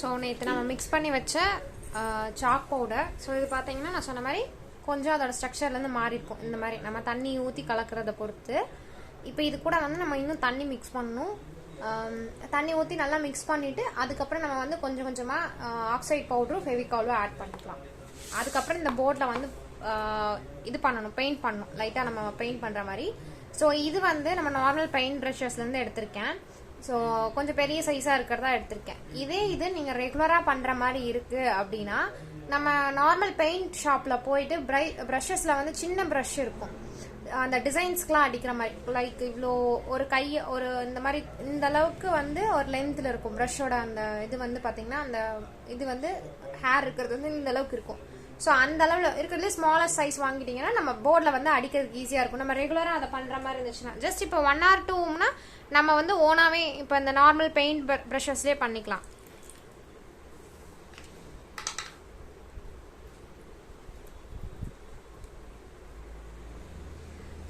So நேற்று நம்ம mix பண்ணி வச்ச சாக் பவுடர். ஸோ இது பார்த்தீங்கன்னா நான் சொன்ன மாதிரி கொஞ்சம் அதோட ஸ்ட்ரக்சர்லேருந்து மாறி இருக்கும். இந்த மாதிரி நம்ம தண்ணி ஊற்றி கலக்கிறத பொறுத்து. இப்போ இது கூட வந்து நம்ம இன்னும் தண்ணி மிக்ஸ் பண்ணணும். தண்ணி ஊற்றி நல்லா மிக்ஸ் பண்ணிவிட்டு அதுக்கப்புறம் நம்ம வந்து கொஞ்சம் கொஞ்சமாக ஆக்சைடு பவுடரும் ஃபெவிகாலும் ஆட் பண்ணிக்கலாம். அதுக்கப்புறம் இந்த போர்டில் வந்து இது பண்ணணும், பெயிண்ட் பண்ணணும், லைட்டாக நம்ம பெயிண்ட் பண்ணுற மாதிரி. ஸோ இது வந்து நம்ம நார்மல் பெயிண்ட் ப்ரஷஸ்லேருந்து எடுத்திருக்கேன். ஸோ கொஞ்சம் பெரிய சைஸாக இருக்கிறதா எடுத்திருக்கேன். இது நீங்கள் ரெகுலராக பண்ணுற மாதிரி இருக்குது அப்படின்னா நம்ம நார்மல் பெயிண்ட் ஷாப்பில் போயிட்டு ப்ரஷஸில் வந்து சின்ன ப்ரஷ் இருக்கும், அந்த டிசைன்ஸ்க்குலாம் அடிக்கிற மாதிரி. லைக் இவ்வளோ ஒரு ஒரு இந்த மாதிரி இந்த அளவுக்கு வந்து ஒரு லென்த்தில் இருக்கும் ப்ரஷோட. அந்த இது வந்து பார்த்தீங்கன்னா அந்த இது வந்து ஹேர் இருக்கிறது வந்து இந்த அளவுக்கு இருக்கும். ஸோ அந்த அளவில் இருக்கிறதுல ஸ்மாலர் சைஸ் வாங்கிட்டீங்கன்னா நம்ம போர்டில் வந்து அடிக்கிறதுக்கு ஈஸியாக இருக்கும். நம்ம ரெகுலராக அதை பண்ணுற மாதிரி இருந்துச்சுன்னா ஜஸ்ட் இப்போ 1 or 2னா நம்ம வந்து ஓனாகவே இப்போ இந்த நார்மல் பெயிண்ட் ப்ரஷஸ்லேயே பண்ணிக்கலாம்.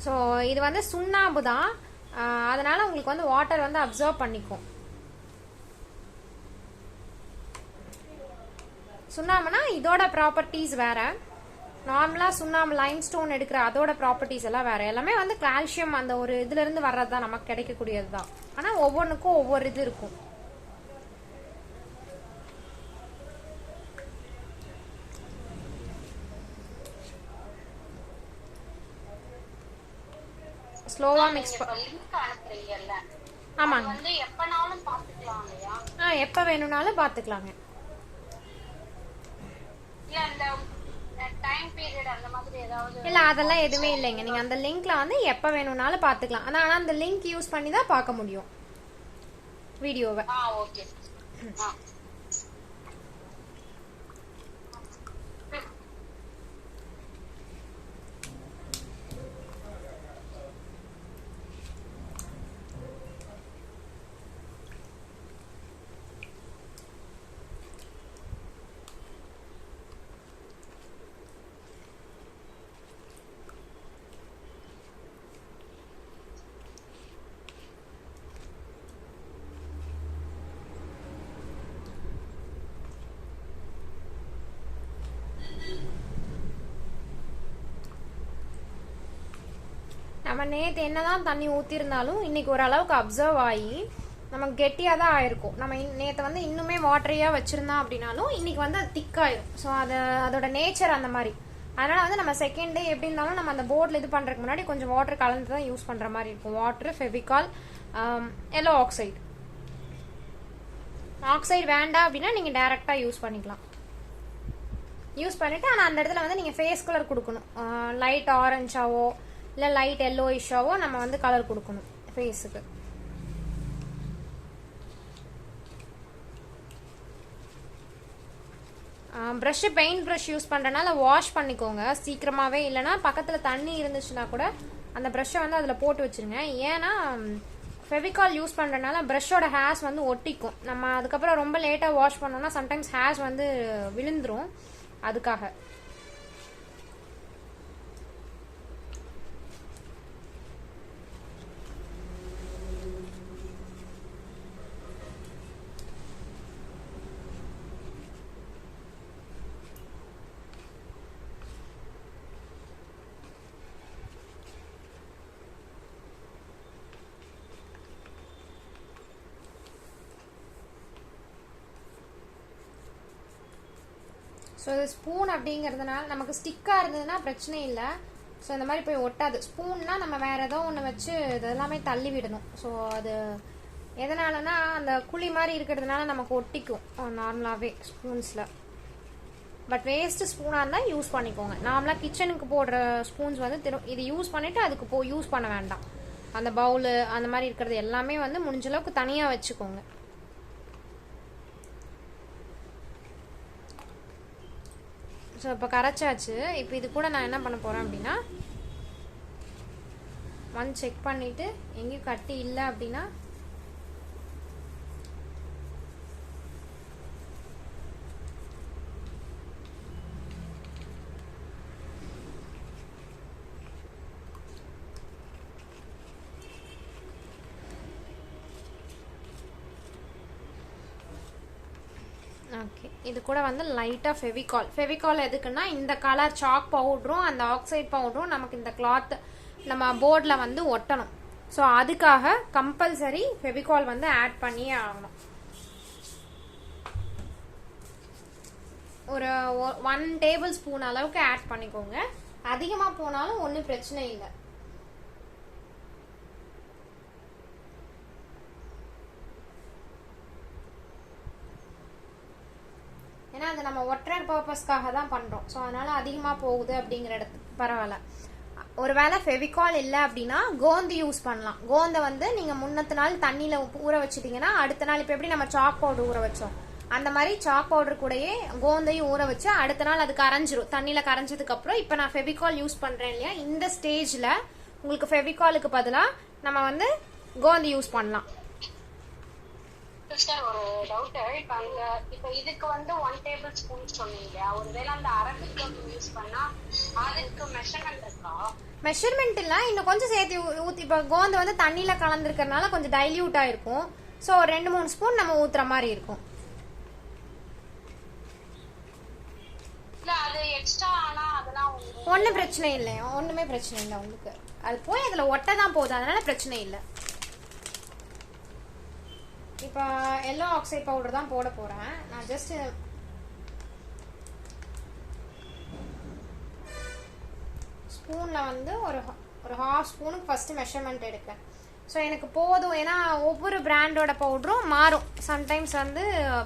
ஸோ இது வந்து சுண்ணாம்பு தான், அதனால் உங்களுக்கு வந்து வாட்டர் வந்து அப்சர்வ் பண்ணிக்கும். சுண்ணாம்புனா இதோட ப்ராப்பர்ட்டிஸ் வேற. நார்மலாக சுண்ணாம்பு லைம் ஸ்டோன் எடுக்கிற அதோட ப்ராப்பர்ட்டிஸ் எல்லாம் வேற. எல்லாமே வந்து கால்சியம் அந்த ஒரு இதுலேருந்து வர்றது தான், நமக்கு கிடைக்கக்கூடியது தான். ஆனால் ஒவ்வொன்றுக்கும் ஒவ்வொரு இது இருக்கும். ஸ்லோவா மிக்ஸ் ஆமாங்க. எப்போ வேணும்னாலும் பார்த்துக்கலாங்க. இல்ல அதெல்லாம் எதுவுமே இல்லைங்க. நீங்க அந்த லிங்க்ல வந்து எப்ப வேணும்னாலும் பாத்துக்கலாம். ஆனா அந்த லிங்க் யூஸ் பண்ணி தான் பார்க்க முடியும் வீடியோவை. நம்ம நேற்று என்னதான் தண்ணி ஊற்றிருந்தாலும் இன்னைக்கு ஓரளவுக்கு அப்சர்வ் ஆகி நமக்கு கெட்டியாக தான் ஆயிருக்கும். நம்ம நேற்று வந்து இன்னுமே வாட்டரியாக வச்சுருந்தோம் அப்படின்னாலும் இன்னைக்கு வந்து அது திக்காயிரும். ஸோ அதோட நேச்சர் அந்த மாதிரி. அதனால் வந்து நம்ம செகண்ட் டே எப்படி இருந்தாலும் நம்ம அந்த போர்டில் இது பண்ணுறதுக்கு முன்னாடி கொஞ்சம் வாட்டர் கலந்து தான் யூஸ் பண்ணுற மாதிரி இருக்கும். வாட்டர், ஃபெவிகால், எல்லோ ஆக்சைடு வேண்டாம் அப்படின்னா நீங்கள் டைரெக்டாக யூஸ் பண்ணிக்கலாம். யூஸ் பண்ணிவிட்டு ஆனால் அந்த இடத்துல வந்து நீங்கள் ஃபேஸ் கலர் கொடுக்கணும். லைட் ஆரஞ்சாவோ இல்லை லைட் எல்லோயிஷாவோ நம்ம வந்து கலர் கொடுக்கணும் ஃபேஸுக்கு. ப்ரஷ்ஷு பெயிண்ட் ப்ரஷ் யூஸ் பண்ணுறதுனால வாஷ் பண்ணிக்கோங்க சீக்கிரமாகவே. இல்லைனா பக்கத்தில் தண்ணி இருந்துச்சுன்னா கூட அந்த ப்ரஷ்ஷை வந்து அதில் போட்டு வச்சுருங்க. ஏன்னா ஃபெவிகால் யூஸ் பண்ணுறதுனால ப்ரஷ்ஷோட ஹேர்ஸ் வந்து ஒட்டிக்கும். நம்ம அதுக்கப்புறம் ரொம்ப லேட்டாக வாஷ் பண்ணோம்னா சம்டைம்ஸ் ஹேர்ஸ் வந்து விழுந்துரும். அதுக்காக ஸோ இது ஸ்பூன் அப்படிங்கிறதுனால நமக்கு ஸ்டிக்காக இருந்ததுன்னா பிரச்சனை இல்லை. ஸோ இந்த மாதிரி போய் ஒட்டாது. ஸ்பூன்னா நம்ம வேறு ஏதோ ஒன்று வச்சு இதெல்லாமே தள்ளி விடணும். ஸோ அது எதனாலனா அந்த குழி மாதிரி இருக்கிறதுனால நமக்கு ஒட்டிக்கும் நார்மலாகவே ஸ்பூன்ஸில். பட் வேஸ்ட்டு ஸ்பூனாக இருந்தால் யூஸ் பண்ணிக்கோங்க. நார்மலாக கிச்சனுக்கு போடுற ஸ்பூன்ஸ் வந்து இது யூஸ் பண்ணிவிட்டு அதுக்கு யூஸ் பண்ண வேண்டாம். அந்த பவுலு அந்த மாதிரி இருக்கிறது எல்லாமே வந்து முடிஞ்சளவுக்கு தனியாக வச்சுக்கோங்க. ஸோ இப்போ கரைச்சாச்சு. இப்போ இது கூட நான் என்ன பண்ண போகிறேன் அப்படின்னா செக் பண்ணிவிட்டு எங்கேயும் கட்டி இல்லை அப்படின்னா இது கூட வந்து லைட்டாக ஃபெவிகால் எதுக்குன்னா இந்த கலர் சாக் பவுடரும் அந்த ஆக்சைட் பவுடரும் நமக்கு இந்த கிளாத் நம்ம போர்டில் வந்து ஒட்டணும். ஸோ அதுக்காக கம்பல்சரி ஃபெவிகால் வந்து ஆட் பண்ணியே ஆகணும். ஒரு 1 டேபிள் ஸ்பூன் அளவுக்கு ஆட் பண்ணிக்கோங்க. அதிகமாக போனாலும் ஒன்றும் பிரச்சனை இல்லை. ஏன்னா அது நம்ம ஒற்றை பர்பஸ்க்காக தான் பண்ணுறோம். ஸோ அதனால அதிகமாக போகுது அப்படிங்கிற இடத்துக்கு பரவாயில்ல. ஒருவேளை ஃபெவிகால் இல்லை அப்படின்னா கோந்து யூஸ் பண்ணலாம். கோந்தை வந்து நீங்கள் முன்னத்து நாள் தண்ணியில் ஊற வச்சுட்டீங்கன்னா அடுத்த நாள் இப்போ எப்படி நம்ம சாக் பவுடர் ஊற வச்சோம் அந்த மாதிரி சாக் பவுடர் கூடயே கோந்தையும் ஊற வச்சு அடுத்த நாள் அது கரைஞ்சிரும். தண்ணியில் கரைஞ்சதுக்கு அப்புறம் இப்போ நான் ஃபெவிகால் யூஸ் பண்ணுறேன் இல்லையா, இந்த ஸ்டேஜில் உங்களுக்கு ஃபெவிகாலுக்கு பதிலாக நம்ம வந்து கோந்து யூஸ் பண்ணலாம். ஒரு டவுட், இப்போ இதுக்கு வந்து 1 டேபிள் ஸ்பூன் சொன்னீங்க. ஒருவேளை அந்த அரபிக் யூஸ் பண்ணா அதுக்கு மெஷர்மெண்ட் இருக்கா? மெஷர்மெண்ட் இல்லை, இன்னும் கொஞ்சம் சேர்த்து ஊற்றி. இப்போ கோந்து வந்து தண்ணியில் கலந்துருக்கறனால கொஞ்சம் டைல்யூட் ஆயிருக்கும். ஸோ 2-3 ஸ்பூன் நம்ம ஊற்றுற மாதிரி இருக்கும். ஒன்றும் பிரச்சனை இல்லை, ஒன்றுமே பிரச்சனை இல்லை உங்களுக்கு. அது போய் அதில் ஒட்ட தான் போகுது, அதனால பிரச்சனை இல்லை. இப்போ எல்லோ ஆக்சைட் பவுடர் தான் போட போகிறேன். நான் ஜஸ்ட் ஸ்பூனில் வந்து ஒரு 1/2 ஸ்பூனுக்கு ஃபஸ்ட்டு மெஷர்மெண்ட் எடுப்பேன். ஸோ எனக்கு போதும். ஏன்னா ஒவ்வொரு பிராண்டோட பவுடரும் மாறும். சம்டைம்ஸ் வந்து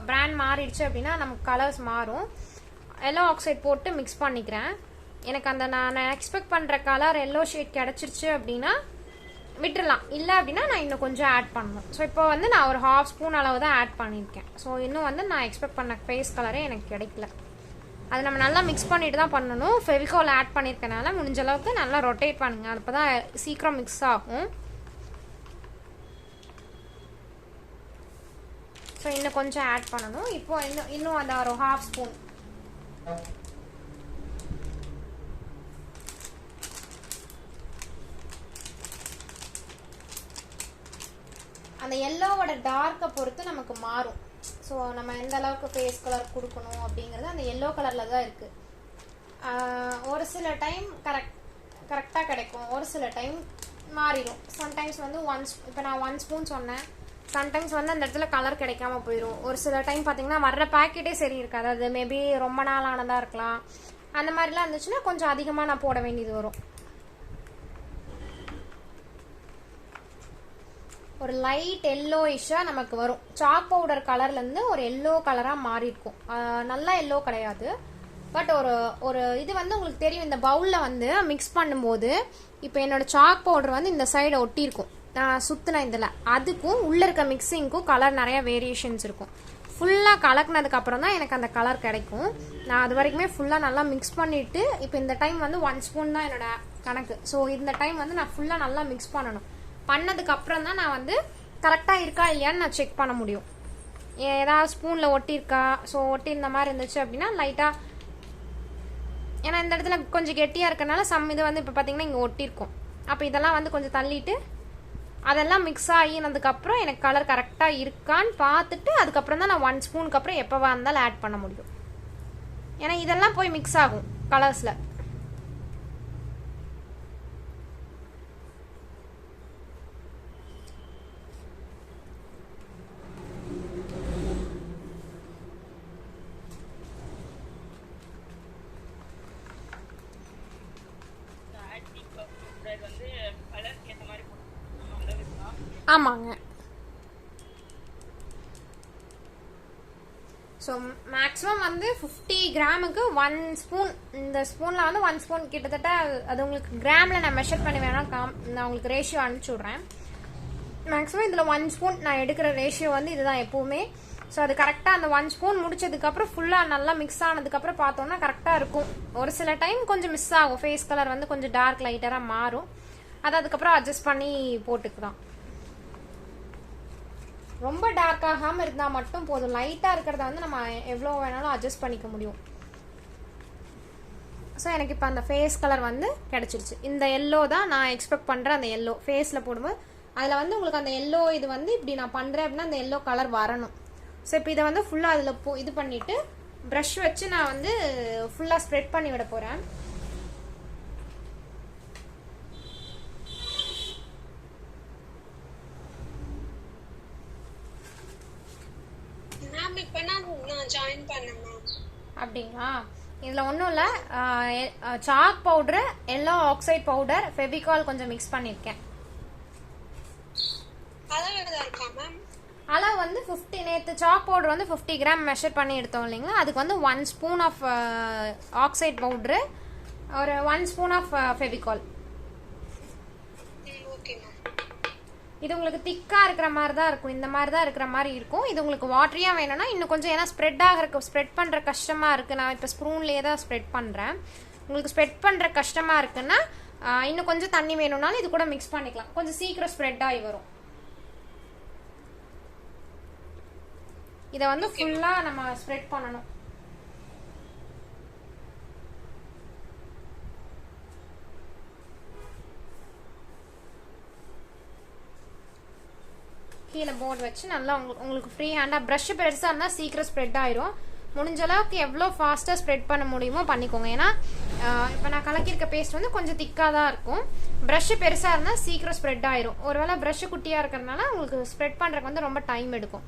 பிராண்ட் மாறிடுச்சு அப்படின்னா நமக்கு கலர்ஸ் மாறும். எல்லோ ஆக்சைட் போட்டு மிக்ஸ் பண்ணிக்கிறேன். எனக்கு அந்த நான் எக்ஸ்பெக்ட் பண்ணுற கலர் எல்லோ ஷேட் கிடச்சிருச்சு அப்படின்னா விட்டுடலாம். இல்லை அப்படின்னா நான் இன்னும் கொஞ்சம் ஆட் பண்ணணும். ஸோ இப்போ வந்து நான் ஒரு 1/2 ஸ்பூன் அளவு தான் ஆட் பண்ணியிருக்கேன். ஸோ இன்னும் வந்து நான் எக்ஸ்பெக்ட் பண்ண ஃபேஸ் கலரே எனக்கு கிடைக்கல. அது நம்ம நல்லா மிக்ஸ் பண்ணிட்டு தான் பண்ணணும். ஃபெவிகால் ஆட் பண்ணியிருக்கனால முடிஞ்ச அளவுக்கு நல்லா ரொட்டேட் பண்ணுங்கள். அப்போ தான் சீக்கிரம் மிக்ஸ் ஆகும். ஸோ இன்னும் கொஞ்சம் ஆட் பண்ணணும். இப்போ இன்னும் அந்த ஒரு 1/2 ஸ்பூன் அந்த எல்லோவோட டார்க்கை பொறுத்து நமக்கு மாறும். ஸோ நம்ம எந்த அளவுக்கு ஃபேஸ் கலர் கொடுக்கணும் அப்படிங்கிறது அந்த எல்லோ கலரில் தான் இருக்குது. ஒரு சில டைம் கரெக்டாக கிடைக்கும், ஒரு சில டைம் மாறிடும். சம்டைம்ஸ் வந்து இப்போ நான் 1 ஸ்பூன் சொன்னேன். சம்டைம்ஸ் வந்து அந்த இடத்துல கலர் கிடைக்காம போயிடும். ஒரு சில டைம் பார்த்தீங்கன்னா வர்ற பேக்கெட்டே சரி இருக்காது. அது மேபி ரொம்ப நாள் ஆனதாக இருக்கலாம். அந்த மாதிரிலாம் இருந்துச்சுன்னா கொஞ்சம் அதிகமாக நான் போட வேண்டியது வரும். ஒரு லைட் எல்லோயிஷாக நமக்கு வரும். சாக் பவுடர் கலர்லேருந்து ஒரு எல்லோ கலராக மாறி இருக்கும். நல்லா எல்லோ கிடையாது, பட் ஒரு இது வந்து உங்களுக்கு தெரியும். இந்த பவுலில் வந்து மிக்ஸ் பண்ணும்போது இப்போ என்னோட சாக் பவுடர் வந்து இந்த சைடை ஒட்டியிருக்கும். நான் சுற்றின இதில் அதுக்கும் உள்ளே இருக்க மிக்சிங்க்கும் கலர் நிறையா வேரியேஷன்ஸ் இருக்கும். ஃபுல்லாக கலக்குனதுக்கப்புறம் தான் எனக்கு அந்த கலர் கிடைக்கும். நான் அது வரைக்குமே ஃபுல்லாக நல்லா மிக்ஸ் பண்ணிவிட்டு இப்போ இந்த டைம் வந்து 1 ஸ்பூன் தான் என்னோட கணக்கு. ஸோ இந்த டைம் வந்து நான் ஃபுல்லாக நல்லா மிக்ஸ் பண்ணணும். பண்ணதுக்கப்புறம் தான் நான் வந்து கரெக்டாக இருக்கா இல்லையான்னு நான் செக் பண்ண முடியும். ஏதாவது ஸ்பூனில் ஒட்டியிருக்கா. ஸோ ஒட்டியிருந்த மாதிரி இருந்துச்சு அப்படின்னா லைட்டாக, ஏன்னா இந்த இடத்துல கொஞ்சம் கெட்டியாக இருக்கனால இது வந்து இப்போ பார்த்தீங்கன்னா இங்கே ஒட்டியிருக்கும். அப்போ இதெல்லாம் வந்து கொஞ்சம் தள்ளிட்டு அதெல்லாம் மிக்ஸ் ஆகினதுக்கப்புறம் எனக்கு கலர் கரெக்டாக இருக்கான்னு பார்த்துட்டு அதுக்கப்புறம் தான் நான் 1 ஸ்பூனுக்கு அப்புறம் எப்போவா இருந்தாலும் ஆட் பண்ண முடியும். ஏன்னா இதெல்லாம் போய் மிக்ஸ் ஆகும் கலர்ஸில். ஆமாங்க. ஸோ மேக்ஸிமம் வந்து 50 கிராமுக்கு 1 ஸ்பூன். இந்த ஸ்பூனில் வந்து 1 ஸ்பூன் கிட்டத்தட்ட அது உங்களுக்கு கிராமில் நான் மெஷர் பண்ணி வேணால் நான் உங்களுக்கு ரேஷியோ அனுப்பிச்சி விட்றேன். மேக்ஸிமம் இதில் 1 ஸ்பூன் நான் எடுக்கிற ரேஷியோ வந்து இதுதான் எப்போவுமே. ஸோ அது கரெக்டாக அந்த 1 ஸ்பூன் முடிச்சதுக்கப்புறம் ஃபுல்லாக நல்லா மிக்ஸ் ஆனதுக்கப்புறம் பார்த்தோன்னா கரெக்டாக இருக்கும். ஒரு சில டைம் கொஞ்சம் மிஸ் ஆகும். ஃபேஸ் கலர் வந்து கொஞ்சம் டார்க் லைட்டராக மாறும். அதை அதுக்கப்புறம் அட்ஜஸ்ட் பண்ணி போட்டுக்கலாம். ரொம்ப டார்க் ஆகாமல் இருந்தால் மட்டும் போதும். லைட்டாக இருக்கிறத வந்து நம்ம எவ்வளோ வேணாலும் அட்ஜஸ்ட் பண்ணிக்க முடியும். ஸோ எனக்கு இப்போ அந்த ஃபேஸ் கலர் வந்து கிடச்சிருச்சு. இந்த எல்லோ தான் நான் எக்ஸ்பெக்ட் பண்ணுற அந்த எல்லோ. ஃபேஸில் போடும்போது அதில் வந்து உங்களுக்கு அந்த எல்லோ இது வந்து இப்படி நான் பண்ணுறேன் அப்படின்னா அந்த எல்லோ கலர் வரணும். ஸோ இப்போ இதை வந்து ஃபுல்லாக அதில் இது பண்ணிவிட்டு ப்ரஷ் வச்சு நான் வந்து ஃபுல்லாக ஸ்ப்ரெட் பண்ணி விட போகிறேன். மேம் இப்போ நான் ஜாயின் பண்ணேன் மேம். அப்படிங்களா? இதில் ஒன்றும் இல்லை, chalk powder, yellow oxide powder, Fevicol கொஞ்சம் மிக்ஸ் பண்ணியிருக்கேன். அளவு எதாவது இருக்கா மேம்? அளவு வந்து 50, நேற்று சாக் பவுடர் வந்து 50 கிராம் மெஷர் பண்ணி எடுத்தோம் இல்லைங்களா, அதுக்கு வந்து 1 ஸ்பூன் ஆஃப் ஆக்சைட் பவுட்ரு, ஒரு 1 spoon of Fevicol. Okay ma'am. இது உங்களுக்கு திக்காக இருக்கிற மாதிரி தான் இருக்கும், இந்த மாதிரி தான் இருக்கிற மாதிரி இருக்கும். இது உங்களுக்கு வாட்டரியாக வேணும்னா இன்னும் கொஞ்சம், ஏன்னா ஸ்ப்ரெட் பண்ணுற கஷ்டமாக இருக்குது, நான் இப்போ ஸ்பூன்லேயே தான் ஸ்ப்ரெட் பண்ணுறேன். உங்களுக்கு ஸ்ப்ரெட் பண்ணுற கஷ்டமாக இருக்குன்னா இன்னும் கொஞ்சம் தண்ணி வேணும்னாலும் இது கூட மிக்ஸ் பண்ணிக்கலாம், கொஞ்சம் சீக்கிரம் ஸ்ப்ரெட் ஆகி வரும். இதை வந்து ஃபுல்லாக நம்ம ஸ்ப்ரெட் பண்ணணும். கீழே போர்டு வச்சு நல்லா உங்களுக்கு ஃப்ரீ ஹேண்டாக, ப்ரஷ் பெருசாக இருந்தால் சீக்கிரம் ஸ்ப்ரெட் ஆயிரும். முடிஞ்ச அளவுக்கு எவ்வளோ ஃபாஸ்ட்டாக ஸ்ப்ரெட் பண்ண முடியுமோ பண்ணிக்கோங்க. ஏன்னா இப்போ நான் கலக்கியிருக்க பேஸ்ட் வந்து கொஞ்சம் திக்காக தான் இருக்கும். ப்ரஷ் பெருசாக இருந்தால் சீக்கிரம் ஸ்ப்ரெட் ஆயிரும். ஒருவேளை ப்ரஷ் குட்டியாக இருக்கிறதுனால உங்களுக்கு ஸ்ப்ரெட் பண்ணுறதுக்கு வந்து ரொம்ப டைம் எடுக்கும்.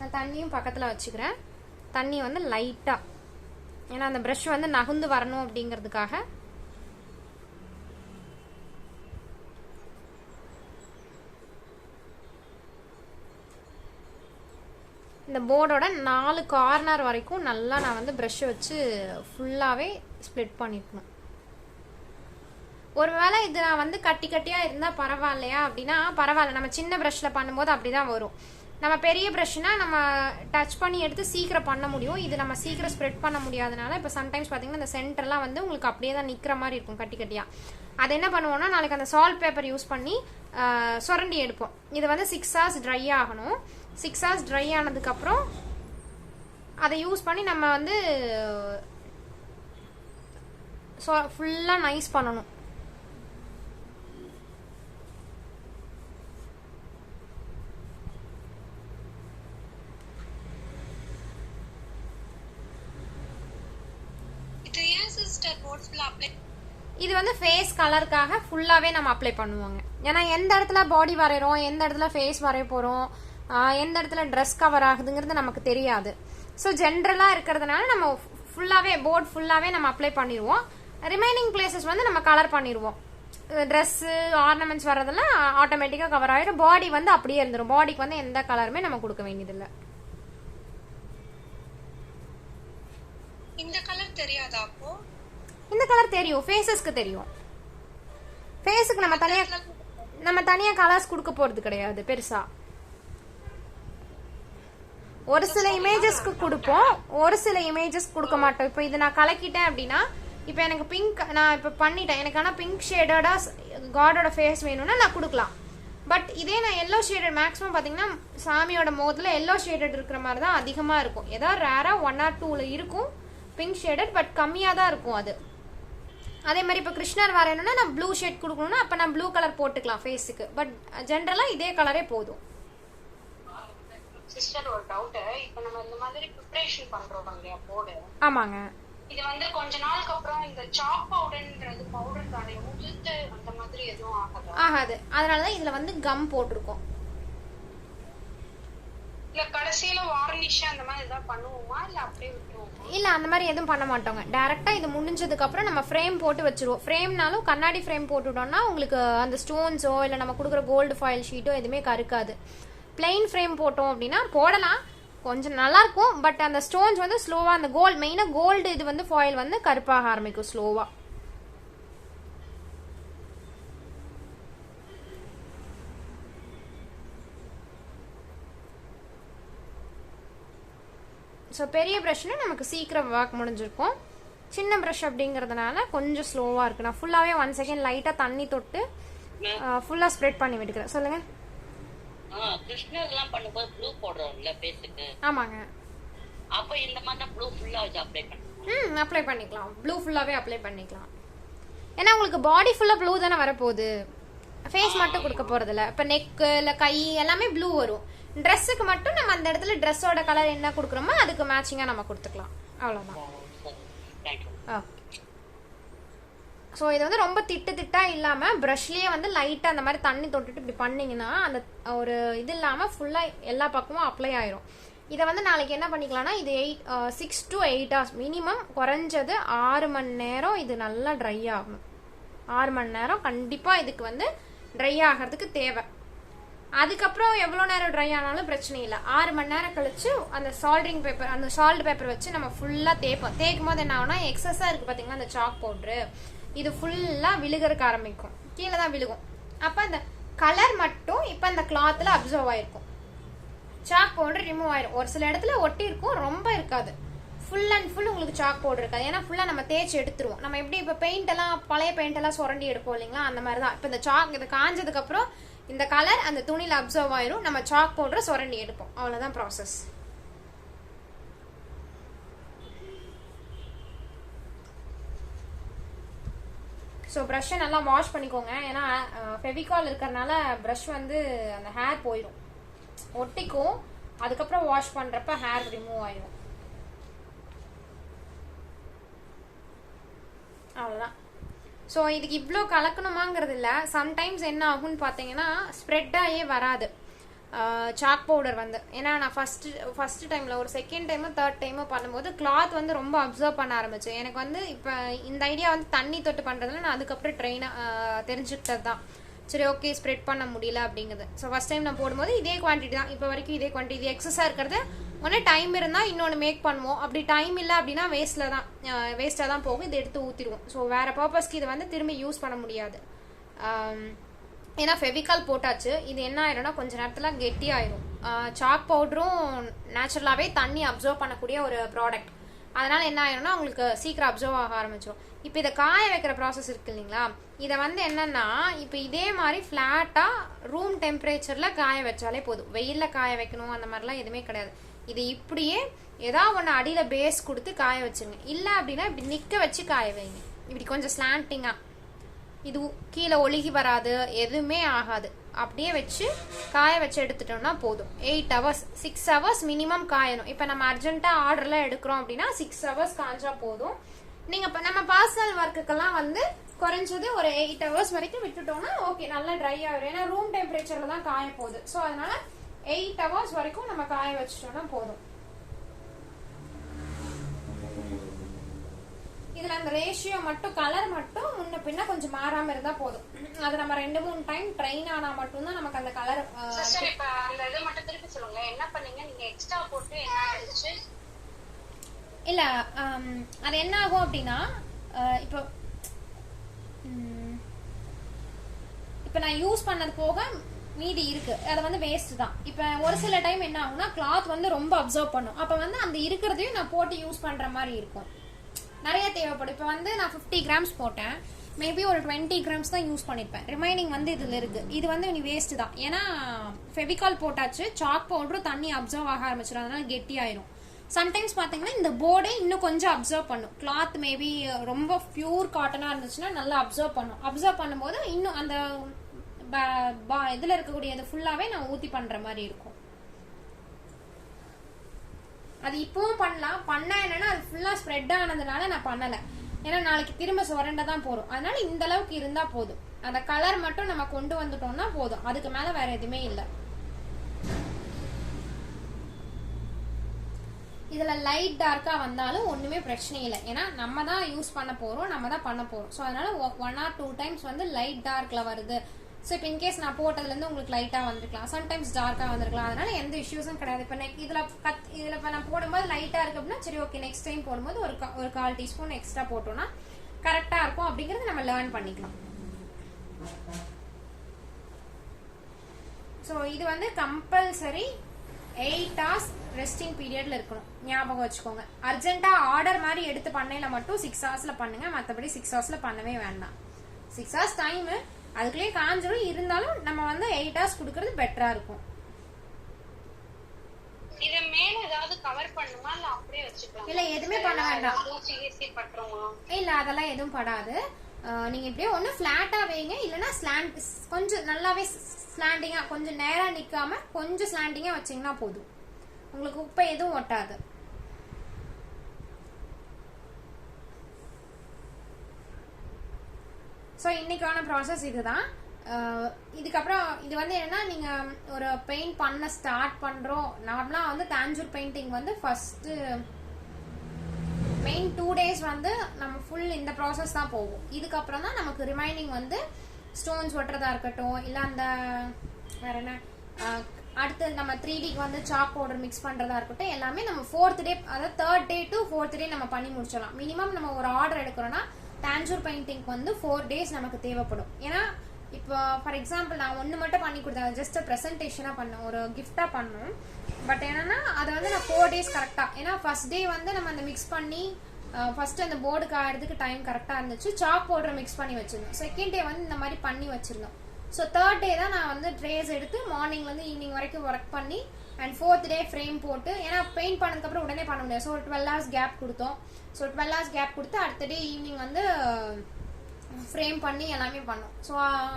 நான் தண்ணியும் பக்கத்தில் வச்சுக்கிறேன். தண்ணி வந்து லைட்டாக, ஏன்னா அந்த ப்ரஷ் வந்து நகுந்து வரணும் அப்படிங்கிறதுக்காக. இந்த போர்டோட 4 கார்னர் வரைக்கும் நல்லா நான் வந்து ப்ரஷ் வச்சு ஃபுல்லாகவே ஸ்ப்ளிட் பண்ணிக்கணும். ஒருவேளை இது நான் வந்து கட்டி கட்டியாக இருந்தால் பரவாயில்லையா அப்படின்னா பரவாயில்ல, நம்ம சின்ன ப்ரஷ்ஷில் பண்ணும்போது அப்படி தான் வரும். நம்ம பெரிய ப்ரஷ்னா நம்ம டச் பண்ணி எடுத்து சீக்கிரம் பண்ண முடியும். இது நம்ம சீக்கிரம் ஸ்ப்ரெட் பண்ண முடியாதனால இப்போ சம்டைம்ஸ் பார்த்தீங்கன்னா இந்த சென்டர்லாம் வந்து உங்களுக்கு அப்படியே தான் நிற்கிற மாதிரி இருக்கும் கட்டி கட்டியாக. அது என்ன பண்ணுவோம்னா நாளைக்கு அந்த சால்ட் பேப்பர் யூஸ் பண்ணி சுரண்டி எடுப்போம். இது வந்து 6 hours ட்ரை ஆகணும். 6 hours ட்ரை ஆனதுக்கப்புறம் அதை யூஸ் பண்ணி நம்ம வந்து ஃபுல்லாக நைஸ் பண்ணணும். இது வந்து ஃபேஸ் கலருக்காக ஃபுல்லாகவே நம்ம அப்ளை பண்ணுவாங்க. ஏன்னா எந்த இடத்துல பாடி வரைகிறோம், எந்த இடத்துல ஃபேஸ் வரைய போகிறோம், எந்த இடத்துல ட்ரெஸ் கவர் ஆகுதுங்கிறது நமக்கு தெரியாது. ஸோ ஜென்ரலாக இருக்கிறதுனால நம்ம ஃபுல்லாகவே போர்ட் ஃபுல்லாகவே நம்ம அப்ளை பண்ணிடுவோம். ரிமைனிங் பிளேசஸ் வந்து நம்ம கலர் பண்ணிடுவோம். ட்ரெஸ்ஸு ஆர்னமெண்ட்ஸ் வர்றதெல்லாம் ஆட்டோமேட்டிக்காக கவர் ஆகிடும். பாடி வந்து அப்படியே இருந்துடும். பாடிக்கு வந்து எந்த கலருமே நம்ம கொடுக்க வேண்டியதில்லை. இந்த கலர் தெரியாதா? அப்போ இந்த கலர் தெரியும், ஃபேஸஸ்க்கு தெரியும். ஃபேஸுக்கு நம்ம தனியாக கலர்ஸ் கொடுக்க போகிறது கிடையாது பெருசா. ஒரு சில இமேஜஸ்க்கு கொடுப்போம், ஒரு சில இமேஜஸ் கொடுக்க மாட்டோம். இப்போ இது நான் கலக்கிட்டேன் அப்படின்னா இப்போ எனக்கு பிங்க் நான் இப்போ பண்ணிட்டேன், எனக்கு ஆனால் பிங்க் ஷேடடாக காடோட ஃபேஸ் வேணும்னா நான் கொடுக்கலாம். பட் இதே நான் எல்லோ ஷேடட் மேக்ஸிமம் பார்த்தீங்கன்னா சாமியோட மோதில் எல்லோ ஷேடட் இருக்கிற மாதிரி தான் அதிகமாக இருக்கும். ஏதாவது ரேராக 1 or 2 இருக்கும் பிங்க் ஷேடட், பட் கம்மியாக தான் இருக்கும் அது. அதே மாதிரி இப்போ கிருஷ்ணர் வரையணும்னா நான் ப்ளூ ஷேட் கொடுக்கணும்னா அப்போ நான் ப்ளூ கலர் போட்டுக்கலாம் ஃபேஸுக்கு. பட் ஜென்ரலாக இதே கலரே போதும். சிஸ்டர் ஒரு டவுட், இப்போ நம்ம இந்த மாதிரி ப்ரிப்பரேஷன் பண்றோம் இல்லையா போர்டு? ஆமாங்க. இது வந்து கொஞ்ச நாளுக்கு அப்புறம் இந்த சாக் பவுடர்ன்றது பவுடர் தானே, உதிர்த்து அந்த மாதிரி எதுவும் ஆகாது. அதனால தான் இதுல வந்து கம் போட்டிருக்கோம். இல்ல கடைசியில வார்னிஷ் அந்த மாதிரி ஏதாவது பண்ணுவோமா இல்ல அப்படியே விட்டுருவோமா? இல்ல அந்த மாதிரி எதுவும் பண்ண மாட்டோங்க. டைரக்டா இது முடிஞ்சதுக்கு அப்புறம் நம்ம ஃப்ரேம் போட்டு வச்சிருவோம். ஃப்ரேம்னாலும் கண்ணாடி ஃப்ரேம் போட்டுட்டோம்னா உங்களுக்கு அந்த ஸ்டோன்ஸோ இல்ல நம்ம கொடுக்குற கோல்டு ஃபாயில் ஷீட்டோ எதுவுமே கருக்காது. பிளெயின் ஃப்ரேம் போட்டோம் அப்படின்னா போடலாம், கொஞ்சம் நல்லா இருக்கும். பட் அந்த ஸ்டோன்ஸ் வந்து ஸ்லோவா அந்த மெயினா கோல்டு இது வந்து ஃபாயில் வந்து கருப்பாக ஆரம்பிக்கும் ஸ்லோவா. ஸோ பெரிய ப்ரஷ்னா நமக்கு சீக்கிரம் ஒர்க் முடிஞ்சிருக்கும். சின்ன ப்ரஷ் அப்படிங்கிறதுனால கொஞ்சம் ஸ்லோவாக இருக்குது. நான் ஃபுல்லாகவே 1 செகண்ட் லைட்டாக தண்ணி தொட்டு ஃபுல்லாக ஸ்ப்ரெட் பண்ணி விட்டுக்கிறேன். சொல்லுங்க. கிருஷ்ணர்லாம் பண்ணும்போது ப்ளூ போடுறோம்ல ஃபேஸுக்கு. ஆமாங்க. அப்போ இந்த மாதிரி ப்ளூ ஃபுல்லா வச்சு அப்ளை பண்ணலாம். அப்ளை பண்ணிக்கலாம். ப்ளூ ஃபுல்லாகவே அப்ளை பண்ணிக்கலாம். ஏன்னா உங்களுக்கு பாடி ஃபுல்லாக ப்ளூ தானே வரப்போகுது, ஃபேஸ் மட்டும் கொடுக்க போகிறதில்ல. இப்போ நெக்கு இல்லை கை எல்லாமே ப்ளூ வரும். ட்ரெஸ்ஸுக்கு மட்டும் நம்ம அந்த இடத்துல ட்ரெஸ்ஸோட கலர் என்ன கொடுக்குறோமோ அதுக்கு மேட்சிங்காக நம்ம கொடுத்துக்கலாம், அவ்வளோதான். ஓகே. ஸோ இது வந்து ரொம்ப திட்டாக இல்லாமல் ப்ரஷ்லேயே வந்து லைட்டாக அந்த மாதிரி தண்ணி தொட்டுட்டு இப்படி பண்ணிங்கன்னா அந்த ஒரு இது இல்லாமல் ஃபுல்லாக எல்லா பக்கமும் அப்ளை ஆயிரும். இதை வந்து நாளைக்கு என்ன பண்ணிக்கலாம்னா இது 6 to 8 hours மினிமம், குறைஞ்சது 6 மணி நேரம் இது நல்லா ட்ரை ஆகணும். 6 மணி நேரம் கண்டிப்பாக இதுக்கு வந்து ட்ரை ஆகிறதுக்கு தேவை. அதுக்கப்புறம் எவ்வளோ நேரம் ட்ரை ஆனாலும் பிரச்சனை இல்லை. 6 மணி நேரம் கழிச்சு அந்த சால்ட்ரிங் பேப்பர், அந்த சால்ட் பேப்பர் வச்சு நம்ம ஃபுல்லாக தேய்க்கும் போது என்ன ஆகும்னா எக்ஸஸாக இருக்குது பார்த்தீங்கன்னா அந்த சாக் பவுட்ரு, இது ஃபுல்லாக விழுகிறதுக்கு ஆரம்பிக்கும், கீழே தான் விழுகும். அப்போ அந்த கலர் மட்டும் இப்போ அந்த கிளாத்தில் அப்சர்வ் ஆகிருக்கும், சாக் பவுடர் ரிமூவ் ஆயிரும். ஒரு சில இடத்துல ஒட்டி இருக்கும், ரொம்ப இருக்காது. ஃபுல் அண்ட் ஃபுல் உங்களுக்கு சாக் பவுடர் இருக்காது, ஏன்னா ஃபுல்லாக நம்ம தேய்ச்சி எடுத்துருவோம். நம்ம எப்படி இப்போ பெயிண்ட் எல்லாம் பழைய பெயிண்ட் எல்லாம் சுரண்டி எடுப்போம் இல்லைங்களா, அந்த மாதிரி தான். இப்போ இந்த சாக் இது காஞ்சதுக்கப்புறம் இந்த கலர் அந்த துணியில் அப்சர்வ் ஆயிரும், நம்ம சாக் பவுடரை சுரண்டி எடுப்போம், அவ்வளோதான் ப்ராசஸ். ஸோ ப்ரஷ்ஷை நல்லா வாஷ் பண்ணிக்கோங்க, ஏன்னா ஃபெவிகால் இருக்கிறதுனால ப்ரஷ் வந்து அந்த ஹேர் போயிடும், ஒட்டிக்கும். அதுக்கப்புறம் வாஷ் பண்ணுறப்ப ஹேர் ரிமூவ் ஆயிடும், அவ்வளோதான். ஸோ இதுக்கு இவ்வளோ கலக்கணுமாங்கிறது இல்லை. சம்டைம்ஸ் என்ன ஆகும்னு பார்த்தீங்கன்னா ஸ்ப்ரெட்டாகவே வராது சாக் பவுடர் வந்து. ஏன்னா நான் ஃபஸ்ட்டு டைமில் ஒரு செகண்ட் டைமோ தேர்ட் டைமோ பண்ணும்போது கிளாத் வந்து ரொம்ப அப்சர்வ் பண்ண ஆரம்பிச்சு. எனக்கு வந்து இப்போ இந்த ஐடியா வந்து தண்ணி தொட்டு பண்ணுறதுல நான் அதுக்கப்புறம் தெரிஞ்சுக்கிட்டது தான். சரி ஓகே ஸ்ப்ரெட் பண்ண முடியல அப்படிங்கிறது. ஸோ ஃபஸ்ட் டைம் நான் போடும்போது இதே குவான்டிட்டி தான், இப்போ வரைக்கும் இதே குவான்டிட்டி. இது எக்ஸஸாக இருக்கிறது ஒன்று டைம் இருந்தால் இன்னொன்று மேக் பண்ணுவோம், அப்படி டைம் இல்லை அப்படின்னா வேஸ்ட்டாக தான் போகும், இதை எடுத்து ஊற்றிடுவோம். ஸோ வேறு பர்பஸ்க்கு இதை வந்து திரும்பி யூஸ் பண்ண முடியாது, ஏன்னா ஃபெவிகால் போட்டாச்சு. இது என்ன ஆயிரும்னா கொஞ்ச நேரத்தில் கெட்டியாயிரும். சாக் பவுடரும் நேச்சுரலாகவே தண்ணி அப்சர்வ் பண்ணக்கூடிய ஒரு ப்ராடக்ட், அதனால் என்ன ஆயிரும்னா உங்களுக்கு சீக்கிரம் அப்சர்வ் ஆக ஆரம்பிச்சிடும். இப்போ இதை காய வைக்கிற ப்ராசஸ் இருக்கு இல்லைங்களா, இதை வந்து என்னன்னா இப்போ இதே மாதிரி ஃப்ளாட்டாக ரூம் டெம்பரேச்சரில் காய வச்சாலே போதும், வெயிலில் காய வைக்கணும் அந்த மாதிரிலாம் எதுவுமே கிடையாது. இது இப்படியே ஏதாவது ஒன்று அடியில் பேஸ் கொடுத்து காய வச்சுருங்க, இல்லை அப்படின்னா இப்படி நிற்க வச்சு காய வைங்க, இப்படி கொஞ்சம் ஸ்லாண்டிங்காக. இது கீழே ஒழுகி வராது, எதுவுமே ஆகாது. அப்படியே வச்சு காய வச்சு எடுத்துட்டோம்னா போதும். 8 hours 6 hours மினிமம் காயணும். இப்போ நம்ம அர்ஜென்ட்டாக ஆர்டர்லாம் எடுக்கிறோம் அப்படின்னா 6 hours காய்ஞ்சா போதும். நீங்கள் இப்போ நம்ம பர்சனல் ஒர்க்குக்கெல்லாம் வந்து குறைஞ்சது ஒரு 8 hours வரைக்கும் விட்டுட்டோம்னா ஓகே நல்லா ட்ரை ஆகிடும், ஏன்னா ரூம் டெம்பரேச்சரில் தான் காய போகுது. ஸோ அதனால 8 hours வரைக்கும் நம்ம காய வச்சுட்டோம்னா போதும். இதுல அந்த ரேஷியோ மட்டும் கலர் மட்டும் முன்ன பின்ன கொஞ்சம் மாறாம இருந்தா போதும். அது நம்ம 2-3 டைம் ட்ரெயின் ஆனா மட்டும் தான் நமக்கு அந்த கலர். சிஸ்டர் இப்ப அந்த இது மட்டும் திருப்பி சொல்லுங்க, என்ன பண்ணீங்க நீங்க? எக்ஸ்ட்ரா போட்டு என்ன ஆச்சு? இல்ல அது என்ன ஆகும் அப்படின்னா இப்போ நான் யூஸ் பண்ணது போக மீதி இருக்கு, அதை வந்து வேஸ்ட் தான். இப்போ ஒரு சில டைம் என்ன ஆகும்னா கிளாத் வந்து ரொம்ப அப்சர்வ் பண்ணும், அப்போ வந்து அந்த இருக்கிறதையும் நான் போட்டு யூஸ் பண்ற மாதிரி இருக்கும், நிறைய தேவைப்படும். இப்போ வந்து நான் 50 grams போட்டேன், மேபி ஒரு 20 grams தான் யூஸ் பண்ணியிருப்பேன், ரிமைனிங் வந்து இதில் இருக்குது. இது வந்து நீ வேஸ்ட் தான், ஏன்னா ஃபெவிகால் போட்டாச்சு, சாக் பவுடரும் தண்ணி அப்சர்வ் ஆக ஆரம்பிச்சிடும், அதனால கெட்டி ஆயிரும். சம்டைம்ஸ் பார்த்தீங்கன்னா இந்த போர்டே இன்னும் கொஞ்சம் அப்சர்வ் பண்ணும், கிளாத் மேபி ரொம்ப பியூர் காட்டனாக இருந்துச்சுன்னா நல்லா அப்சர்வ் பண்ணும். அப்சர்வ் பண்ணும்போது இன்னும் அந்த இதில் இருக்கக்கூடியது ஃபுல்லாகவே நான் ஊற்றி பண்ணுற மாதிரி இருக்கும். அது இப்பவும் பண்ணலாம், பண்ணா என்னன்னா அது ஃபுல்லா ஸ்ப்ரெட் ஆனதுனால நான் பண்ணல, ஏன்னா நாளைக்கு திரும்ப சுரண்ட தான் போறோம். அதனால இந்த அளவுக்கு இருந்தா போதும், அந்த கலர் மட்டும் நம்ம கொண்டு வந்துட்டோம்னா போதும், அதுக்கு மேல வேற எதுவுமே இல்லை. இதுல லைட் டார்க்கா வந்தாலும் ஒண்ணுமே பிரச்சனை இல்லை, ஏன்னா நம்ம தான் யூஸ் பண்ண போறோம், நம்ம தான் பண்ண போறோம். ஸோ அதனால 1 or 2 times வந்து லைட் டார்க்ல வருது. ஸோ இப்போ இன்கேஸ் நான் போட்டதுலேருந்து உங்களுக்கு லைட்டாக வந்திருக்கலாம், சம்டைம்ஸ் டார்க்காக வந்திருக்கலாம், அதனால எந்த இஷ்யூஸும் கிடையாது. இப்போ இதில் இப்போ நான் போடும்போது லைட்டாக இருக்குது அப்படின்னா சரி ஓகே நெக்ஸ்ட் டைம் போடும்போது ஒரு 1/4 teaspoon எக்ஸ்ட்ரா போட்டோம்னா கரெக்டாக இருக்கும் அப்படிங்கிறது நம்ம லேர்ன் பண்ணிக்கலாம். ஸோ இது வந்து கம்பல்சரி 8 hours ரெஸ்டிங் பீரியட்ல இருக்கணும், ஞாபகம் வச்சுக்கோங்க. அர்ஜென்ட்டாக ஆர்டர் மாதிரி எடுத்து பண்ணையில மட்டும் 6 hours பண்ணுங்க, மற்றபடி 6 hours பண்ணவே வேண்டாம். 6 hours டைமு அதுக்குள்ளேயே காஞ்சிரும், இருந்தாலும் நம்ம வந்து 8 hours கொடுக்கறது பெட்டரா இருக்கும். இத மேல ஏதாவது கவர் பண்ணுமா இல்ல அப்படியே வச்சுக்கலாம்? இல்ல எதுவுமே பண்ண வேண்டாம், ஊசி பட்டுருமா? இல்ல அதெல்லாம் எதுவும் படாது. நீங்க இப்படியே ஒன்று ஃப்ளாட்டா வைங்க, இல்லைன்னா ஸ்லாண்ட் கொஞ்சம் நல்லாவே ஸ்லாண்டிங்கா, கொஞ்சம் நேரா நிக்காம கொஞ்சம் ஸ்லாண்டிங்கா வச்சீங்கன்னா போதும், உங்களுக்கு குப்பை எதுவும் ஒட்டாது. ஸோ இன்னைக்கான ப்ராசஸ் இதுதான். இதுக்கப்புறம் இது வந்து என்னன்னா, நீங்க ஒரு பெயிண்ட் பண்ண ஸ்டார்ட் பண்றோம். நார்மலா வந்து தாஞ்சூர் பெயிண்டிங் வந்து ஃபர்ஸ்ட் மெயின் 2 days வந்து நம்ம ஃபுல் இந்த ப்ராசஸ் தான் போகும். இதுக்கப்புறம் தான் நமக்கு ரிமைனிங் வந்து ஸ்டோன்ஸ் ஒட்டுறதா இருக்கட்டும், இல்ல அந்த வேற என்ன அடுத்து நம்ம 3Dக்கு வந்து சாக் பவுடர் மிக்ஸ் பண்றதா இருக்கட்டும், எல்லாமே நம்ம 4th day, அதாவது 3rd day to 4th day நம்ம பண்ணி முடிச்சிடலாம். மினிமம் நம்ம ஒரு ஆர்டர் எடுக்கிறோம்னா தாஞ்சூர் பெயிண்டிங்க்கு வந்து 4 days நமக்கு தேவைப்படும். ஏன்னா இப்போ ஃபார் எக்ஸாம்பிள் நான் ஒன்று மட்டும் பண்ணி கொடுத்தேன், ஜஸ்ட் ப்ரெசன்டேஷனாக பண்ணேன், ஒரு கிஃப்டாக பண்ணோம். பட் என்னன்னா அதை வந்து நான் 4 days கரெக்டாக, ஏன்னா ஃபர்ஸ்ட் டே வந்து நம்ம அந்த மிக்ஸ் பண்ணி ஃபர்ஸ்ட் அந்த போர்டுக்கு ஆகிறதுக்கு டைம் கரெக்டாக இருந்துச்சு, சாக் பவுடர் மிக்ஸ் பண்ணி வச்சிருந்தோம். செகண்ட் டே வந்து இந்த மாதிரி பண்ணி வச்சிருந்தோம். ஸோ 3rd day தான் நான் வந்து ட்ரேஸ் எடுத்து மார்னிங்லேருந்து ஈவினிங் வரைக்கும் ஒர்க் பண்ணி அண்ட் 4th day ஃப்ரேம் போட்டு, ஏன்னா பெயிண்ட் பண்ணதுக்கப்புறம் உடனே பண்ண முடியாது. ஸோ 12 hours கேப் கொடுத்தோம். ஸோ 12 hours கேப் கொடுத்து அடுத்த டே ஈவினிங் வந்து ஃப்ரேம் பண்ணி எல்லாமே பண்ணோம். ஸோ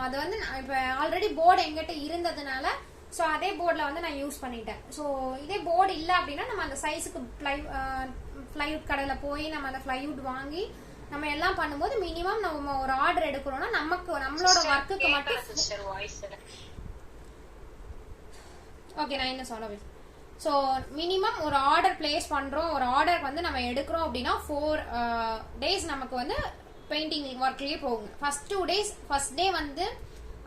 அது வந்து இப்போ ஆல்ரெடி போர்டு எங்கிட்ட இருந்ததுனால ஸோ அதே போர்டில் வந்து நான் யூஸ் பண்ணிட்டேன். ஸோ இதே போர்டு இல்லை அப்படின்னா நம்ம அந்த சைஸுக்கு ஃப்ளைவுட் கடையில் போய் நம்ம அந்த ஃப்ளைவுட் வாங்கி நம்ம எல்லாம் பண்ணும்போது மினிமம் நம்ம ஒரு ஆர்டர் எடுக்கிறோம்னா நமக்கு நம்மளோட ஒர்க்குக்கு மட்டும். ஓகே, நான் என்ன சொல்ல. ஸோ மினிமம் ஒரு ஆர்டர் பிளேஸ் பண்றோம், ஒரு ஆர்டர் வந்து நம்ம எடுக்கிறோம் அப்படின்னா 4 days நமக்கு வந்து பெயிண்டிங் ஒர்க்லயே போகுங்க. ஃபர்ஸ்ட் 2 days, ஃபர்ஸ்ட் டே வந்து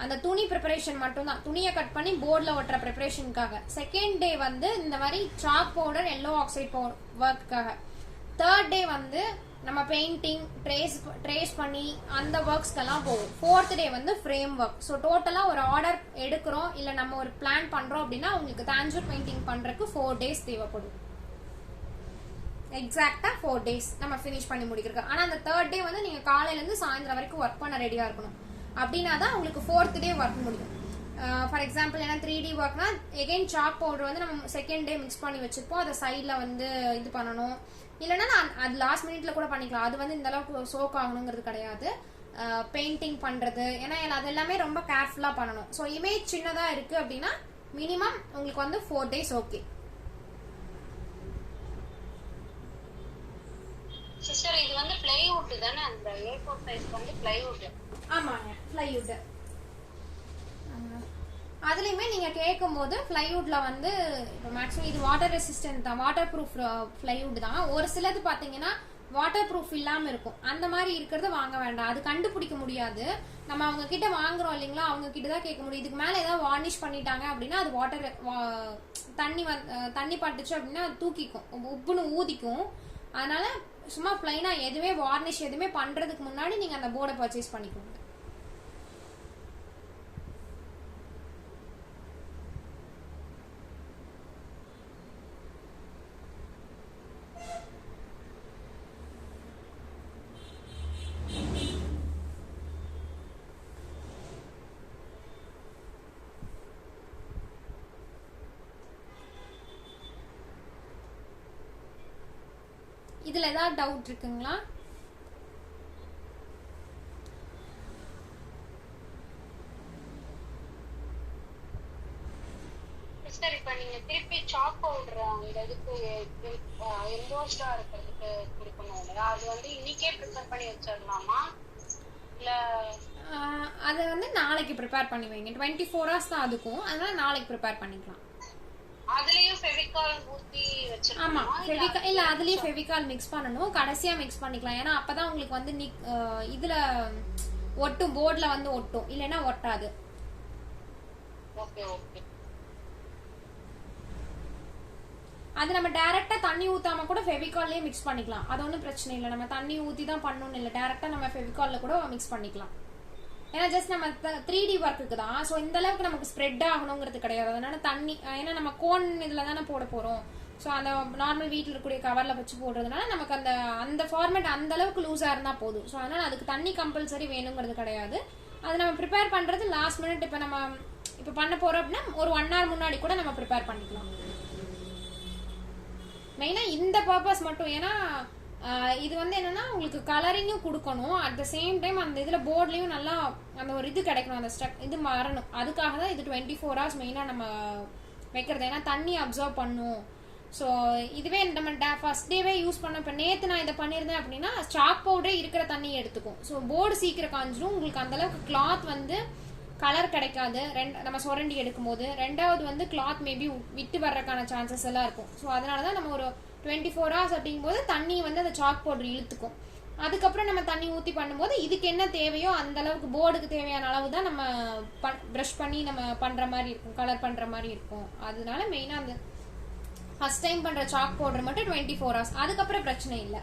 அந்த துணி ப்ரிப்பரேஷன் மட்டும் தான், துணியை கட் பண்ணி போர்டில் ஒட்டுற ப்ரிப்பரேஷனுக்காக. செகண்ட் டே வந்து இந்த மாதிரி சாக் பவுடர் எல்லோ ஆக்சைட் ஒர்க்குக்காக. 3rd day வந்து நம்ம பெயிண்டிங் ட்ரேஸ் பண்ணி அந்த ஒர்க்ஸ்க்கெல்லாம் போகும். 4th day வந்து ஃப்ரேம் ஒர்க். ஸோ டோட்டலாக ஒரு ஆர்டர் எடுக்கிறோம் இல்லை நம்ம ஒரு பிளான் பண்ணுறோம் அப்படின்னா உங்களுக்கு தாஞ்சூர் பெயிண்டிங் பண்ணுறதுக்கு 4 days தேவைப்படும். எக்ஸாக்டா 4 days நம்ம ஃபினிஷ் பண்ணி முடிக்கிறோம். ஆனால் அந்த 3rd day வந்து நீங்கள் காலையிலேருந்து சாயந்தரம் வரைக்கும் ஒர்க் பண்ண ரெடியாக இருக்கணும். அப்படின்னா தான் உங்களுக்கு 4th day ஒர்க் முடியும். ஃபார் எக்ஸாம்பிள் ஏன்னா 3D ஒர்க்னா எகெயின் சாக் பவுடர் வந்து நம்ம செகண்ட் டே மிக்ஸ் பண்ணி வச்சிருப்போம், அதை சைடில் வந்து இது பண்ணணும். இல்லைன்னா நான் அது லாஸ்ட் மினிட்ல கூட பண்ணிக்கலாம். அது வந்து இந்த அளவுக்கு சோக் ஆகணுங்கிறது கிடையாது. பெயிண்டிங் பண்றது ஏன்னா அது எல்லாமே ரொம்ப கேர்ஃபுல்லா பண்ணணும். ஸோ இமேஜ் சின்னதா இருக்கு அப்படின்னா மினிமம் உங்களுக்கு வந்து 4 days ஓகே. சிஸ்டர் இது வந்து பிளைவுட் தானே, அந்த A4 சைஸ் வந்து பிளைவுட். ஆமாங்க, பிளைவுட். அதுலயுமே நீங்க கேட்கும் போது பிளைவுட்ல வந்து இப்போ மேக்ஸிமம் இது வாட்டர் ரெசிஸ்டன்ட் தான், வாட்டர் ப்ரூஃப் பிளைவுட் தான். ஒரு சிலது பாத்தீங்கன்னா வாட்டர் ப்ரூஃப் இல்லாம இருக்கும். அந்த மாதிரி இருக்கிறது வாங்க வேண்டாம், அது கண்டுபிடிக்க முடியாது. நம்ம அவங்க கிட்ட வாங்குறோம் இல்லைங்களா, அவங்க கிட்ட தான் கேட்க முடியும். இதுக்கு மேல ஏதாவது வார்னிஷ் பண்ணிட்டாங்க அப்படின்னா அது வாட்டர் தண்ணி பட்டுச்சு அப்படின்னா அது தூக்கிக்கும், உப்புன்னு ஊதிக்கும். அதனால சும்மா பிளைனா எதுவுமே வார்னிஷ் எதுவுமே பண்றதுக்கு முன்னாடி நீங்க அந்த போர்டை பர்ச்சேஸ் பண்ணிக்கோங்க. இதுல ஏதாவது டவுட் இருக்குங்களா? சார் இப்ப நீங்க திருப்பி சாக் பவுடர் அந்த இதுக்கு எம்போஸ்டா இருக்கிறதுக்கு கொடுக்கணும் இல்லையா, அது வந்து இன்னைக்கே ப்ரிப்பேர் பண்ணி வச்சிடலாமா இல்ல அதை வந்து நாளைக்கு ப்ரிப்பேர் பண்ணி வைங்க. 24 hours தான் அதுக்கும், அதனால நாளைக்கு ப்ரிப்பேர் பண்ணிக்கலாம். அதுலயும் ஃபெவிகால் ஊத்தி வச்சிருக்கோம். ஆமா, ஃபெவிகால் இல்ல அதுலயே ஃபெவிகால் மிக்ஸ் பண்ணனும், கடைசியா மிக்ஸ் பண்ணிக்கலாம். ஏன்னா அப்பதான் உங்களுக்கு வந்து இதுல ஒட்டும், போர்ட்ல வந்து ஒட்டும், இல்லனா ஒட்டாது. Okay okay. அது நம்ம டைரக்டா தண்ணி ஊத்தாம கூட ஃபெவிகால்லயே மிக்ஸ் பண்ணிக்கலாம், அது ஒன்றும் பிரச்சனை இல்லை. நம்ம தண்ணி ஊத்தி தான் பண்ணணும் இல்லை, டைரக்டா நம்ம ஃபெவிகால்ல கூட மிக்ஸ் பண்ணிக்கலாம். ஏன்னா ஜஸ்ட் நம்ம 3D ஒர்க்குக்கு தான். ஸோ இந்த அளவுக்கு நமக்கு ஸ்ப்ரெட் ஆகணுங்கிறது கிடையாது. அதனால தண்ணி, ஏன்னா நம்ம கோன் இதுல தானே போட போறோம். ஸோ அந்த நார்மல் வீட்டில் இருக்கக்கூடிய கவர்ல வச்சு போடுறதுனால நமக்கு அந்த ஃபார்மேட் அந்த அளவுக்கு லூஸா இருந்தா போதும். ஸோ அதனால அதுக்கு தண்ணி கம்பல்சரி வேணுங்கிறது கிடையாது. அது நம்ம ப்ரிப்பேர் பண்றது லாஸ்ட் மினிட். இப்போ நம்ம இப்போ பண்ண போறோம் அப்படின்னா ஒரு 1 hour முன்னாடி கூட நம்ம ப்ரிப்பேர் பண்ணிக்கலாம். மெயினா இந்த பர்பஸ் மட்டும். ஏன்னா இது வந்து என்னன்னா உங்களுக்கு கலரிங்கும் கொடுக்கணும், அட் த சேம் டைம் அந்த இதில் போர்ட்லேயும் நல்லா அந்த ஒரு இது கிடைக்கணும், அந்த இது மாறணும். அதுக்காக தான் இது 24 hours மெயினாக நம்ம வைக்கிறது, ஏன்னா தண்ணி அப்சர்வ் பண்ணும். ஸோ இதுவே நம்ம ஃபர்ஸ்ட் டேவே யூஸ் பண்ண, இப்போ நேற்று நான் இதை பண்ணியிருந்தேன் அப்படின்னா சாக் பவுடரே இருக்கிற தண்ணி எடுத்துக்கும். ஸோ போர்டு சீக்கிரம் காஞ்சிடும், உங்களுக்கு அந்தளவுக்கு கிளாத் வந்து கலர் கிடைக்காது நம்ம சுரண்டி எடுக்கும் போது. ரெண்டாவது வந்து கிளாத் மேபி விட்டு வர்றதுக்கான சான்சஸ் எல்லாம் இருக்கும். ஸோ அதனால தான் நம்ம ஒரு 24 hours அப்படிங்கும் போது தண்ணி வந்து அந்த சாக் பவுடர் இழுத்துக்கும். அதுக்கப்புறம் நம்ம தண்ணி ஊற்றி பண்ணும்போது இதுக்கு என்ன தேவையோ அந்த அளவுக்கு போர்டுக்கு தேவையான அளவு தான் நம்ம ப்ரஷ் பண்ணி நம்ம பண்ணுற மாதிரி இருக்கும், கலர் பண்ணுற மாதிரி இருக்கும். அதனால மெயினாக அந்த ஃபர்ஸ்ட் டைம் பண்ணுற சாக் பவுடர் மட்டும் 24 hours, அதுக்கப்புறம் பிரச்சனை இல்லை.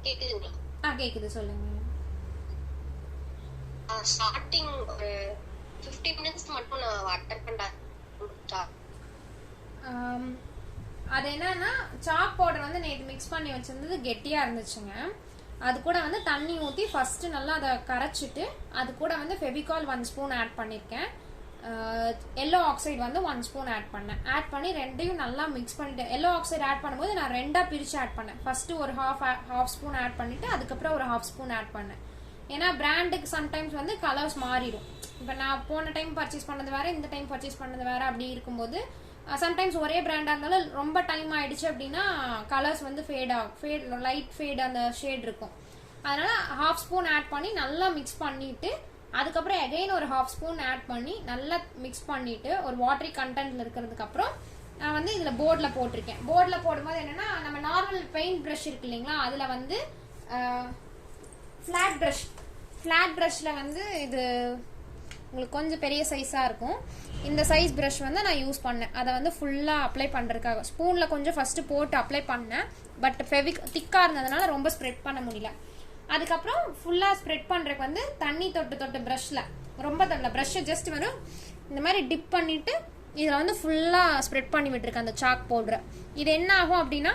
கேக்குதுங்களா? கேக்குது, சொல்லுங்க. ஸ்டார்டிங் ஒரு 50 minutes மட்டும் நான் வாட்டர் பண்ணேன். அது என்னன்னா சாக் பவுடர் வந்து நேற்று மிக்ஸ் பண்ணி வச்சிருந்தது கெட்டியா இருந்துச்சுங்க. அது கூட வந்து தண்ணி ஊற்றி ஃபர்ஸ்ட் நல்லா அதை கரைச்சிட்டு அது கூட வந்து ஃபெவிகால் 1 ஸ்பூன் ஆட் பண்ணியிருக்கேன், எல்லோ ஆக்சைடு வந்து 1 ஸ்பூன் ஆட் பண்ணி ரெண்டையும் நல்லா மிக்ஸ் பண்ணிட்டேன். எல்லோ ஆக்சைடு ஆட் பண்ணும்போது நான் 2ஆக பிரித்து ஆட் பண்ணேன். ஃபர்ஸ்ட் ஒரு ஹாஃப் ஸ்பூன் ஆட் பண்ணிட்டு அதுக்கப்புறம் ஒரு ஹாஃப் ஸ்பூன் ஆட் பண்ணேன். ஏன்னா பிராண்டுக்கு சம்டைம்ஸ் வந்து கலர்ஸ் மாறிடும். இப்போ நான் போன டைம் பர்ச்சேஸ் பண்ணது வேற, இந்த டைம் பர்ச்சேஸ் பண்ணது வேற, அப்படி இருக்கும்போது சம்டைம்ஸ் ஒரே பிராண்டாக இருந்தாலும் ரொம்ப டைம் ஆயிடுச்சு அப்படின்னா கலர்ஸ் வந்து லைட் ஃபேட் அந்த ஷேட் இருக்கும். அதனால ஹாஃப் ஸ்பூன் ஆட் பண்ணி நல்லா மிக்ஸ் பண்ணிட்டு அதுக்கப்புறம் அகைன் ஒரு ஹாஃப் ஸ்பூன் ஆட் பண்ணி நல்லா மிக்ஸ் பண்ணிட்டு ஒரு வாட்டரி கண்டென்ட்ல இருக்கிறதுக்கு அப்புறம் நான் வந்து இதில் போர்டில் போட்டிருக்கேன். போர்டில் போடும்போது என்னன்னா நம்ம நார்மல் பெயிண்ட் ப்ரஷ் இருக்கு இல்லைங்களா, அதில் வந்து ஃப்ளாட் ப்ரஷ்ல வந்து இது உங்களுக்கு கொஞ்சம் பெரிய சைஸாக இருக்கும். இந்த சைஸ் ப்ரஷ் வந்து நான் யூஸ் பண்ணேன். அதை வந்து ஃபுல்லாக அப்ளை பண்ணுறதுக்காக ஸ்பூனில் கொஞ்சம் ஃபஸ்ட்டு போட்டு அப்ளை பண்ணேன். பட் திக்காக இருந்ததுனால ரொம்ப ஸ்ப்ரெட் பண்ண முடியல. அதுக்கப்புறம் ஃபுல்லாக ஸ்ப்ரெட் பண்ணுறதுக்கு வந்து தண்ணி தொட்டு ப்ரஷ்ல ரொம்ப தரல, ப்ரஷ்ஷை ஜஸ்ட் வரும் இந்த மாதிரி டிப் பண்ணிவிட்டு இதில் வந்து ஃபுல்லாக ஸ்ப்ரெட் பண்ணி விட்டுருக்கேன் அந்த சாக் பவுடரை. இது என்ன ஆகும் அப்படின்னா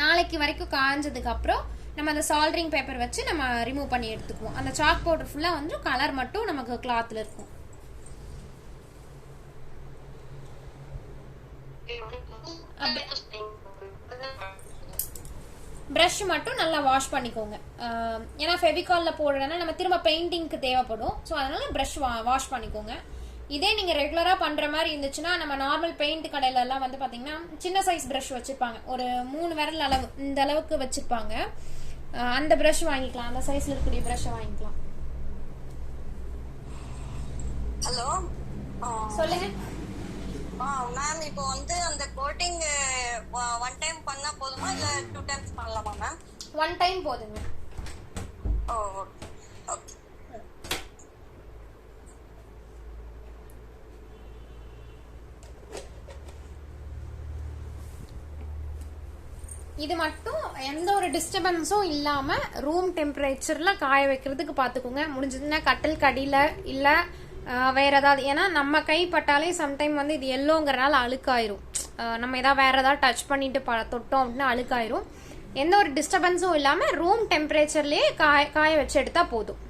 நாளைக்கு வரைக்கும் காஞ்சதுக்கப்புறம் நம்ம அந்த சால்டரிங் பேப்பர் வச்சு நம்ம ரிமூவ் பண்ணி எடுத்துக்குவோம். அந்த சாக் பவுடர் ஃபுல்லாக வந்து கலர் மட்டும் நமக்கு கிளாத்தில் இருக்கும். ப்ரஷ் மட்டும் நல்லா வாஷ் பண்ணிக்கோங்க. ஏன்னா ஃபெவிகாலில் போடுறதுனா நம்ம திரும்ப பெயிண்டிங்க்கு தேவைப்படும். ஸோ அதனால ப்ரஷ் வாஷ் பண்ணிக்கோங்க. இதே நீங்கள் ரெகுலராக பண்ணுற மாதிரி இருந்துச்சுன்னா நம்ம நார்மல் பெயிண்ட் கடையிலலாம் வந்து பார்த்தீங்கன்னா சின்ன சைஸ் ப்ரஷ் வச்சுருப்பாங்க, ஒரு 3 விரல் அளவு இந்த அளவுக்கு வச்சுருப்பாங்க. அந்த ப்ரஷ் வாங்கிக்கலாம், அந்த சைஸில் இருக்கக்கூடிய ப்ரஷ்ஷை வாங்கிக்கலாம். ஹலோ, சொல்லுங்க மேம். இப்போ வந்து அந்த கோட்டிங் 1 டைம் பண்ணா போதுமா இல்ல 2 டைம்ஸ் பண்ணலாமா மேம்? 1 டைம் போதுங்க. ஓ ஓகே ஓகே. இது மட்டும் எந்த ஒரு டிஸ்டர்பன்ஸும் இல்லாமல் ரூம் டெம்பரேச்சரில் காய வைக்கிறதுக்கு பார்த்துக்கோங்க. முடிஞ்சதுன்னா கட்டில் கடியில் இல்லை வேற ஏதாவது, ஏன்னா நம்ம கை பட்டாலே சம்டைம் வந்து இது எல்லோங்கிறனால அழுக்காயிரும். நம்ம ஏதாவது வேற ஏதாவது டச் பண்ணிட்டு தொட்டோம் அப்படின்னா அழுக்காயிரும். எந்த ஒரு டிஸ்டர்பன்ஸும் இல்லாமல் ரூம் டெம்பரேச்சர்லேயே காய வச்சு எடுத்தால் போதும்.